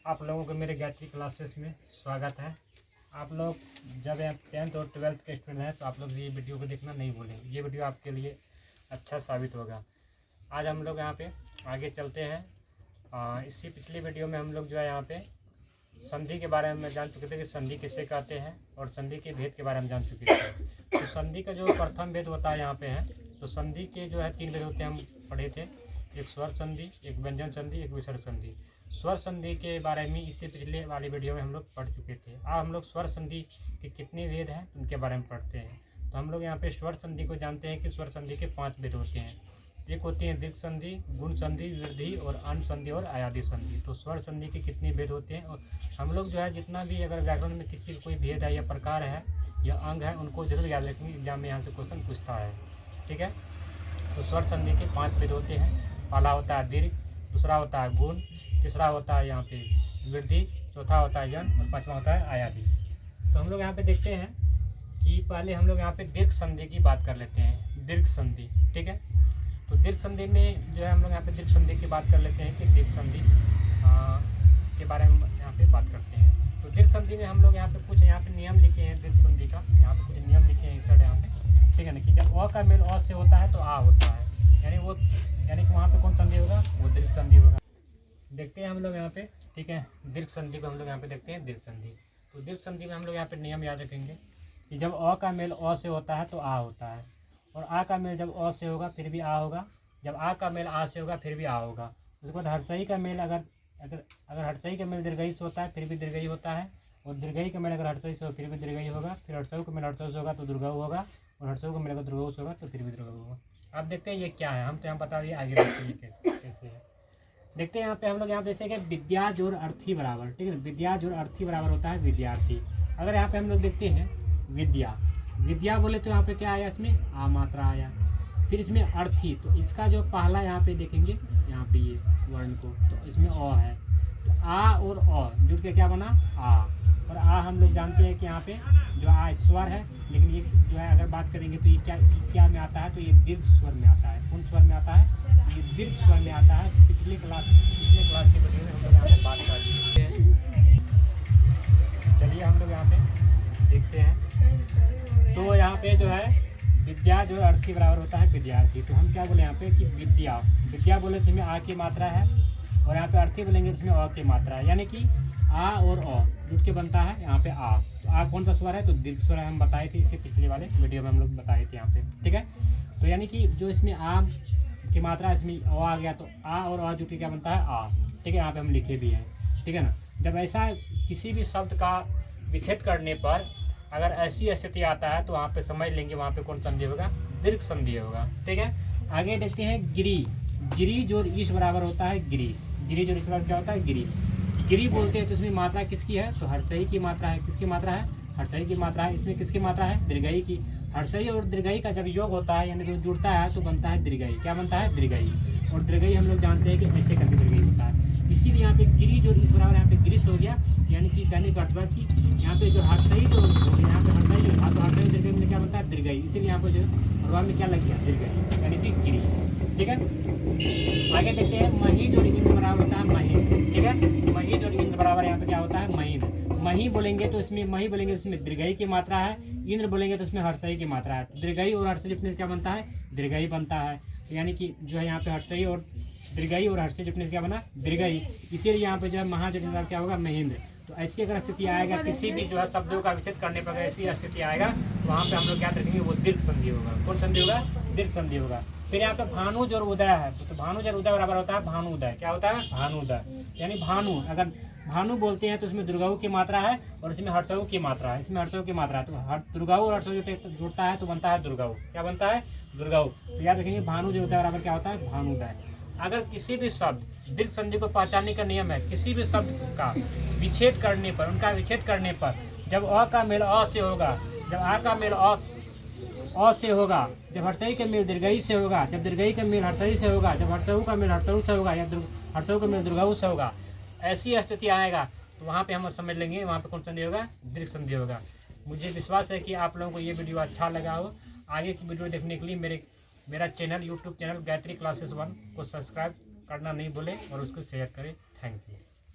आप लोगों को मेरे गायत्री क्लासेस में स्वागत है। आप लोग जब 10th और 12th के स्टूडेंट हैं तो आप लोग ये वीडियो को देखना नहीं भूलें। ये वीडियो आपके लिए अच्छा साबित होगा। आज हम लोग यहाँ पे आगे चलते हैं। इससे पिछली वीडियो में हम लोग जो है यहाँ पे संधि के बारे में जान चुके थे कि संधि किसे कहते हैं और संधि के भेद के बारे में जान चुके थे। तो संधि का जो प्रथम भेद होता है यहाँ पे है, तो संधि के जो है 3 भेद होते हैं, हम पढ़े थे। एक स्वर संधि, एक व्यंजन संधि, एक विसर्ग संधि। स्वर संधि के बारे में इससे पिछले वाली वीडियो में हम लोग पढ़ चुके थे। अब हम लोग स्वर संधि के कितने भेद हैं उनके बारे में पढ़ते हैं। तो हम लोग यहाँ पे स्वर संधि को जानते हैं कि स्वर संधि के 5 भेद होते हैं। एक होती है दीर्घ संधि, गुण संधि, वृद्धि और अन संधि और आयादी संधि। तो स्वर संधि के कितने भेद होते हैं, और हम लोग जो है जितना भी अगर व्याकरण में किसी कोई भेद है या प्रकार है या अंग है उनको जरूर याद रखेंगे, एग्जाम में यहाँ से क्वेश्चन पूछता है। ठीक है, तो स्वर संधि के 5 भेद होते हैं। पहला होता है दीर्घ, दूसरा होता है गुण, तीसरा होता है यहाँ पे वृद्धि, चौथा होता है जन और पांचवा होता है आयादी। तो हम लोग यहाँ पे देखते हैं कि पहले हम लोग यहाँ पे दीर्घ संधि की बात कर लेते हैं। दीर्घ संधि, ठीक है। तो दीर्घ संधि में जो है हम लोग यहाँ पे दीर्घ संधि की बात कर लेते हैं कि दीर्घ संधि के बारे में यहाँ पे बात करते हैं। तो दीर्घ संधि में हम लोग यहाँ पे कुछ यहाँ पे नियम लिखे हैं दीर्घ संधि का। यहाँ पे कुछ नियम लिखे हैं इस साइड यहाँ पे, ठीक है ना, कि जब अ का मेल अ से होता है तो आ होता है, यानी कि वहाँ पे कौन संधि होगा, वो दीर्घ संधि होगा। देखते हैं हम लोग यहाँ पे, ठीक है। दीर्घ संधि को हम लोग यहाँ पे देखते हैं। दीर्घ संधि, तो दीर्घ संधि में हम लोग यहाँ पे नियम याद रखेंगे कि जब अ का मेल अ से होता है तो आ होता है, और आ का मेल जब अ से होगा फिर भी आ होगा, जब आ का मेल आ से होगा फिर भी आ होगा। उसके बाद हर्षई का मेल अगर हर्षई का मेल दीर्घई से होता है फिर भी दीर्घई होता है, और दीर्घई का मेल अगर हर्षई से हो फिर भी दीर्घई होगा। फिर हर्षऊ का मेल हर्षऊ से होगा तो दुर्गऊ होगा, और हर्षऊ का मेल अगर दुर्गऊ से होगा तो फिर भी दुर्गऊ होगा। आप देखते हैं ये क्या है, हम तो यहाँ बता दिए, आगे देखते हैं कैसे है। देखते हैं यहाँ पे हम लोग यहाँ पे जैसे कि विद्या जोड़ अर्थी बराबर, ठीक है। विद्या जोड़ अर्थी बराबर होता है विद्यार्थी। अगर यहाँ पे हम लोग देखते हैं विद्या बोले तो यहाँ पे क्या आया, इसमें आ मात्रा आया। फिर इसमें अर्थी, तो इसका जो पहला यहाँ पे देखेंगे यहाँ पे ये वर्ण को, तो इसमें अ है, तो आ और अ जुड़ के क्या बना आ। और आ हम लोग जानते हैं कि यहाँ पे जो आ स्वर है, लेकिन ये जो है अगर बात करेंगे तो ये क्या में आता है, तो ये दीर्घ स्वर में आता है। कौन स्वर में आता है, ये दीर्घ स्वर में आता है। पिछले क्लास की वीडियो में हम लोग यहाँ पे बात कर लिए हैं। चलिए हम लोग यहाँ पे देखते हैं। तो यहाँ पे जो है विद्या जो अर्थी बराबर होता है विद्यार्थी। तो हम क्या बोले यहाँ पे कि विद्या बोले तो इसमें आ की मात्रा है, और यहाँ पे अर्थी बोलेंगे इसमें अ की मात्रा है, यानी कि आ और अ जुट के बनता है यहाँ पे आ। तो आ कौन सा स्वर है, तो दीर्घ स्वर है, हम बताए थे इससे पिछले वाले वीडियो में हम लोग बताए थे यहाँ पे, ठीक है। तो यानी कि जो इसमें आ की मात्रा, इसमें अ आ गया तो आ और अ जुट के क्या बनता है आ, ठीक है। यहाँ पे हम लिखे भी हैं, ठीक है ना। जब ऐसा किसी भी शब्द का विच्छेद करने पर अगर ऐसी स्थिति आता है तो वहाँ पे समझ लेंगे वहाँ पे कौन संधि होगा, दीर्घ संधि होगा, ठीक है। आगे देखते हैं गिरी जोड़ ईश बराबर होता है गिरीश। गिरी जोड़ ईश बराबर क्या होता है, गिरीश। गिरी बोलते हैं तो इसमें मात्रा किसकी है, तो हर्षई की मात्रा है। किसकी मात्रा है, हर्षई की मात्रा है। इसमें किसकी मात्रा है, दीर्घई की। हर्षई और दीर्घई का जब योग होता है यानी कि जुड़ता है तो बनता है दीर्घई। क्या बनता है, दीर्घई। और दीर्घई हम लोग जानते हैं कि ऐसे करके दीर्घई होता है। इसीलिए यहाँ पे गिरी जो इस बराबर यहाँ पे गिरीश हो गया, यानी कि कहने का मतलब कि यहाँ पे जो हर्षई जो यहाँ पे हर्षई जो था तो हर्षई दीर्घई में क्या बनता है, दीर्घई। इसीलिए यहाँ पे जो प्रभाव में क्या लग गया, दीर्घई, यानी कि गिरीश, ठीक है। आगे देखते हैं मही जो इंद्र बराबर होता है महीन, ठीक है। मही जो इंद्र बराबर यहाँ पे क्या होता है, महीन। मही बोलेंगे तो इसमें मही बोलेंगे इसमें दीर्घई की मात्रा है, इंद्र बोलेंगे तो इसमें हर्षई की मात्रा है। दीर्घई और हर्षई जुटने से क्या बनता है, दीर्घई बनता है। यानी कि जो है यहाँ पे हर्षई और दीर्घई और हर्षई जुटने से क्या बना, दीर्घई। इसीलिए यहाँ पे जो है महा जुटने क्या होगा, महेंद्र। तो ऐसी अगर स्थिति आएगा किसी भी जो है शब्दों का विच्छेद करने पर ऐसी स्थिति आएगा तो वहाँ पे हम लोग क्या रखेंगे, वो दीर्घ संधि होगा। कौन संधि होगा, दीर्घ संधि होगा। फिर यहाँ पे भानु जोड़ उदय है, तो भानु जोड़ उदय बराबर होता है भानु उदय। क्या होता है, भानु उदय, यानी भानु। अगर भानु बोलते हैं तो इसमें दुर्गाऊ की मात्रा है और इसमें हर्षऊ की मात्रा है। इसमें हर्षऊ की मात्रा है, तो दुर्गाऊ और हर्षऊ जुड़ता है तो बनता है दुर्गाऊ। क्या बनता है, दुर्गाऊ। तो याद रखेंगे भानु जोड़ उदय बराबर क्या होता है, भानु उदय। अगर किसी भी शब्द दीर्घ संधि को पहचानने का नियम है, किसी भी शब्द का विच्छेद करने पर, उनका विच्छेद करने पर जब अ का मेल अ से होगा, जब आ का मेल अ से होगा, जब हर्षई का मेल दीर्घई से होगा, जब दीर्घई का मेल हर्षई से होगा, जब हर्षऊ का मेल हर्षऊ से होगा, या हर्षऊ का मेल दुर्गऊ से होगा, ऐसी स्थिति आएगा तो वहाँ पे हम समझ लेंगे वहाँ पे कौन संधि होगा, दीर्घ संधि होगा। मुझे विश्वास है कि आप लोगों को ये वीडियो अच्छा लगा हो। आगे की वीडियो देखने के लिए मेरा channel YouTube channel Gayatri classes 1 को सब्सक्राइब करना नहीं भूलें और उसको शेयर करें। Thank you.